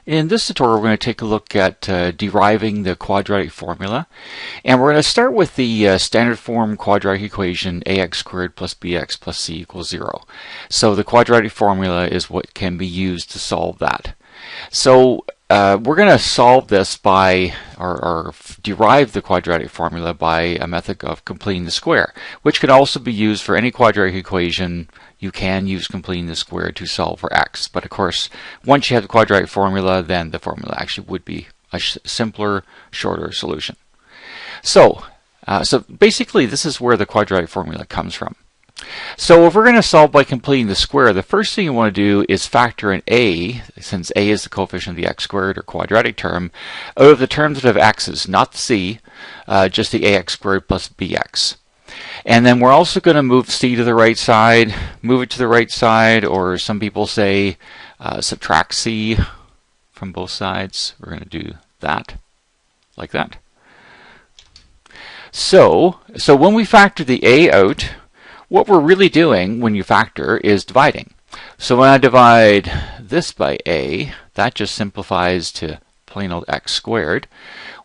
In this tutorial, we're going to take a look at deriving the quadratic formula. And we're going to start with the standard form quadratic equation ax squared plus bx plus c equals 0. So the quadratic formula is what can be used to solve that. So we're going to solve this by, or derive the quadratic formula by a method of completing the square, which can also be used for any quadratic equation. You can use completing the square to solve for x. But of course, once you have the quadratic formula, then the formula actually would be a simpler, shorter solution. So basically, this is where the quadratic formula comes from. So if we're going to solve by completing the square, the first thing you want to do is factor in a, since a is the coefficient of the x squared or quadratic term, out of the terms that have x's, not the c, just the ax squared plus bx. And then we're also going to move c to the right side, move it to the right side, or some people say subtract c from both sides. We're going to do that, like that. So when we factor the a out, what we're really doing when you factor is dividing. So when I divide this by a, that just simplifies to plain old x squared.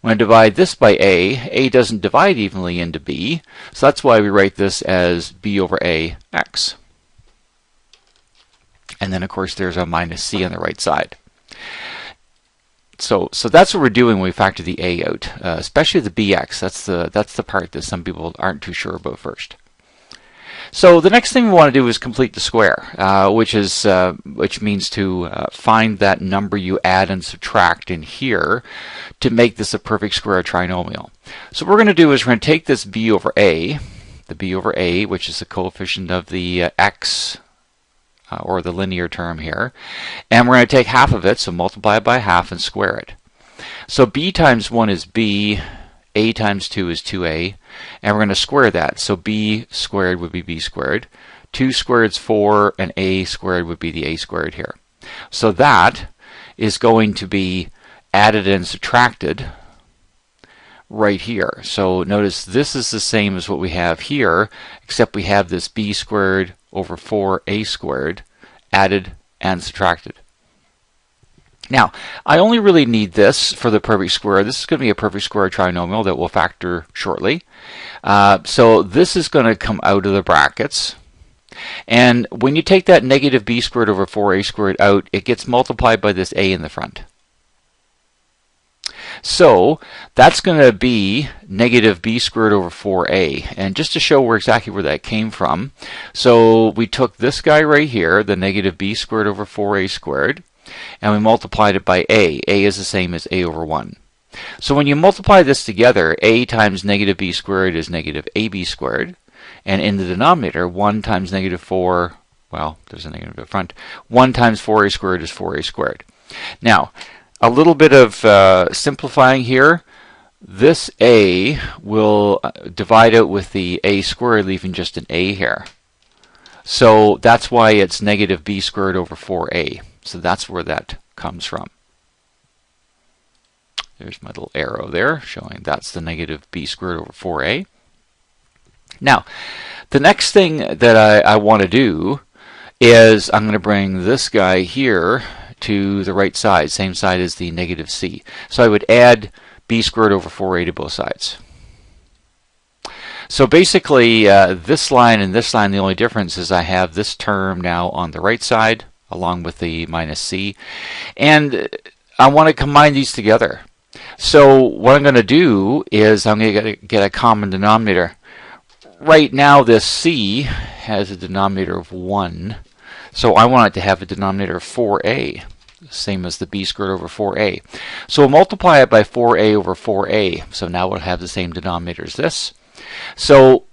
When I divide this by a doesn't divide evenly into b, so that's why we write this as b over a x. And then of course there's a minus c on the right side. So that's what we're doing when we factor the a out, especially the bx. That's the part that some people aren't too sure about first. So the next thing we want to do is complete the square, which means to find that number you add and subtract in here to make this a perfect square trinomial. So what we're going to do is we're going to take this b over a, which is the coefficient of the x, or the linear term here, and we're going to take half of it, so multiply it by half and square it. So b times 1 is b, a times 2 is 2a, and we're going to square that. So b squared would be b squared, 2 squared is 4, and a squared would be the a squared here. So that is going to be added and subtracted right here. So notice this is the same as what we have here, except we have this b squared over 4a squared added and subtracted. Now, I only really need this for the perfect square. This is going to be a perfect square trinomial that we'll factor shortly. So this is going to come out of the brackets. And when you take that negative b squared over 4a squared out, it gets multiplied by this a in the front. So that's going to be negative b squared over 4a. And just to show exactly where that came from, so we took this guy right here, the negative b squared over 4a squared, and we multiplied it by a. A is the same as a over 1. So when you multiply this together, a times negative b squared is negative ab squared. And in the denominator, 1 times negative 4, well, there's a negative in front, 1 times 4a squared is 4a squared. Now, a little bit of simplifying here. This a will divide out with the a squared, leaving just an a here. So that's why it's negative b squared over 4a. So that's where that comes from. There's my little arrow there showing that's the negative b squared over 4a. Now, the next thing that I want to do is I'm going to bring this guy here to the right side, same side as the negative c. So I would add b squared over 4a to both sides. So basically, this line and this line, the only difference is I have this term now on the right side, along with the minus c, and I want to combine these together. So what I'm going to do is I'm going to get a common denominator. Right now this c has a denominator of 1, so I want it to have a denominator of 4a, same as the b squared over 4a. So we'll multiply it by 4a over 4a, so now we'll have the same denominator as this. So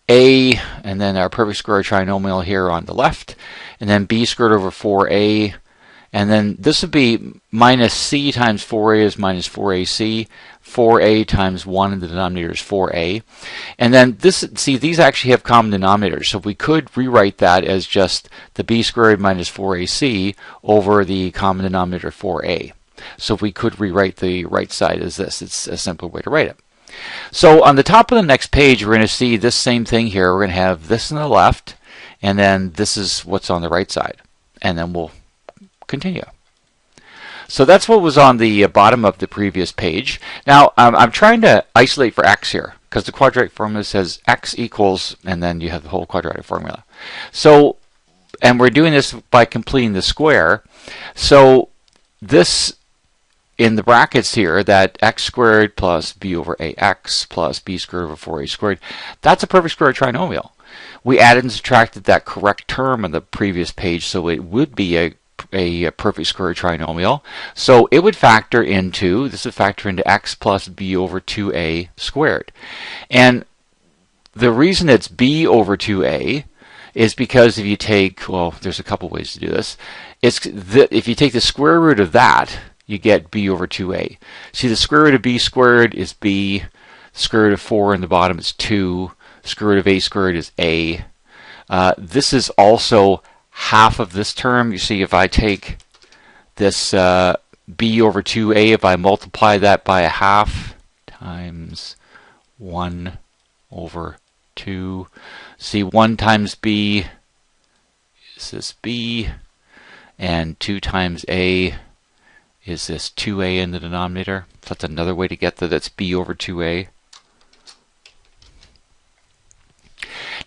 a, and then our perfect square trinomial here on the left, and then b squared over 4a, and then this would be minus c times 4a is minus 4ac, 4a times 1 in the denominator is 4a. And then this, see, these actually have common denominators, so we could rewrite that as just the b squared minus 4ac over the common denominator 4a. So we could rewrite the right side as this. It's a simpler way to write it. So on the top of the next page, we're going to see this same thing here. We're going to have this on the left, and then this is what's on the right side. And then we'll continue. So that's what was on the bottom of the previous page. Now I'm trying to isolate for x here because the quadratic formula says x equals, and then you have the whole quadratic formula. So, and we're doing this by completing the square. So this, in the brackets here, that x squared plus b over ax plus b squared over 4a squared, that's a perfect square trinomial. We added and subtracted that correct term on the previous page, so it would be a perfect square trinomial. So it would factor into, this would factor into x plus b over 2a squared. And the reason it's b over 2a is because if you take, well, there's a couple ways to do this. If you take the square root of that, you get b over 2a. See, the square root of b squared is b, the square root of 4 in the bottom is 2, the square root of a squared is a. This is also half of this term. You see, if I take this b over 2a, if I multiply that by a half times 1 over 2, see, 1 times b is this b, and 2 times a is this 2a in the denominator. So that's another way to get that. That's b over 2a.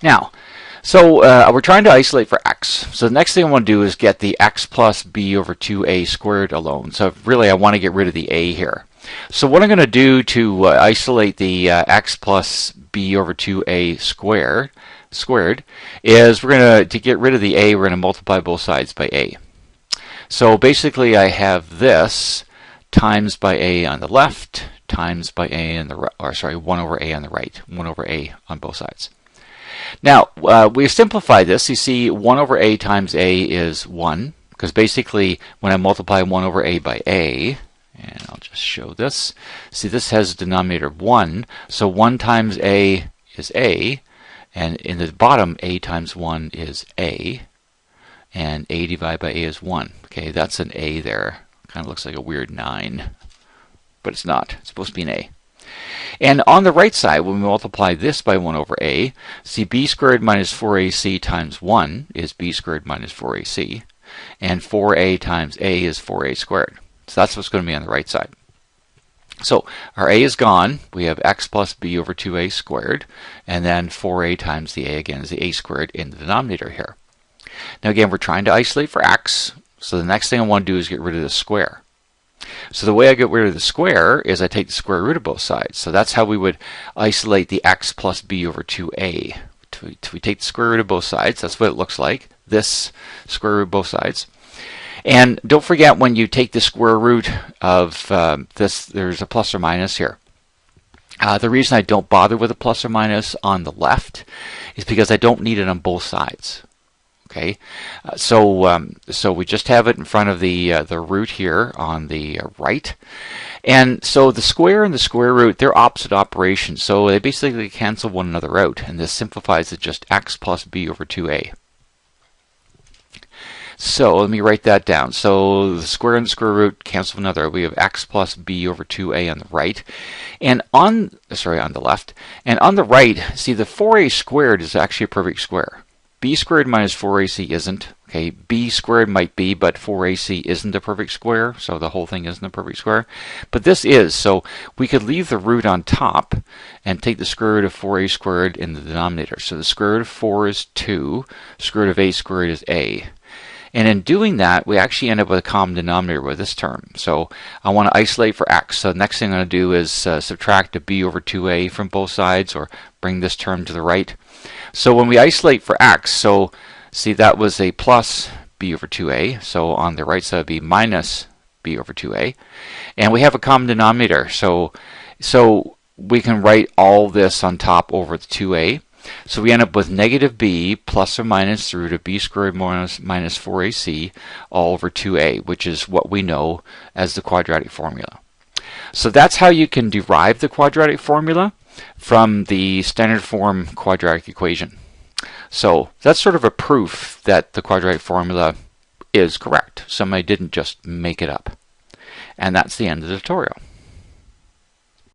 Now, so we're trying to isolate for x. So the next thing I want to do is get the x plus b over 2a squared alone. So really I want to get rid of the a here. So what I'm going to do to isolate the x plus b over 2a squared is we're going to get rid of the a, we're going to multiply both sides by a. So basically I have this times by a on the left, times by a on the right, or sorry, 1 over a on the right, 1 over a on both sides. Now, we simplify this. You see, 1 over a times a is 1, because basically when I multiply 1 over a by a, and I'll just show this, see, this has a denominator of 1, so 1 times a is a, and in the bottom, a times 1 is a, and a divided by a is 1. Okay, that's an a there. Kind of looks like a weird 9, but it's not. It's supposed to be an a. And on the right side, when we multiply this by 1 over a, see, b squared minus 4ac times 1 is b squared minus 4ac, and 4a times a is 4a squared. So that's what's going to be on the right side. So our a is gone. We have x plus b over 2a squared, and then 4a times the a again is the a squared in the denominator here. Now again, we're trying to isolate for x, so the next thing I want to do is get rid of the square. So the way I get rid of the square is I take the square root of both sides. So that's how we would isolate the x plus b over 2a. We take the square root of both sides. That's what it looks like. This square root of both sides. And don't forget, when you take the square root of this, there's a plus or minus here. The reason I don't bother with a plus or minus on the left is because I don't need it on both sides. Okay, so we just have it in front of the root here on the right, and so the square and the square root, they're opposite operations, so they basically cancel one another out, and this simplifies to just x plus b over 2a. So let me write that down. So the square and the square root cancel one another. We have x plus b over 2a on the right, and on the left, and on the right, see, the 4a squared is actually a perfect square. b squared minus 4ac isn't. Okay, b squared might be, but 4ac isn't a perfect square, so the whole thing isn't a perfect square. But this is, so we could leave the root on top and take the square root of 4a squared in the denominator. So the square root of 4 is 2, square root of a squared is a. And in doing that, we actually end up with a common denominator with this term. So I want to isolate for x. So the next thing I'm going to do is subtract a b over 2a from both sides, or bring this term to the right. So when we isolate for x, so see, that was a plus b over 2a. So on the right side it would be minus b over 2a. And we have a common denominator. So we can write all this on top over the 2a. So we end up with negative b plus or minus the root of b squared minus 4ac all over 2a, which is what we know as the quadratic formula. So that's how you can derive the quadratic formula from the standard form quadratic equation. So that's sort of a proof that the quadratic formula is correct. Somebody didn't just make it up. And that's the end of the tutorial.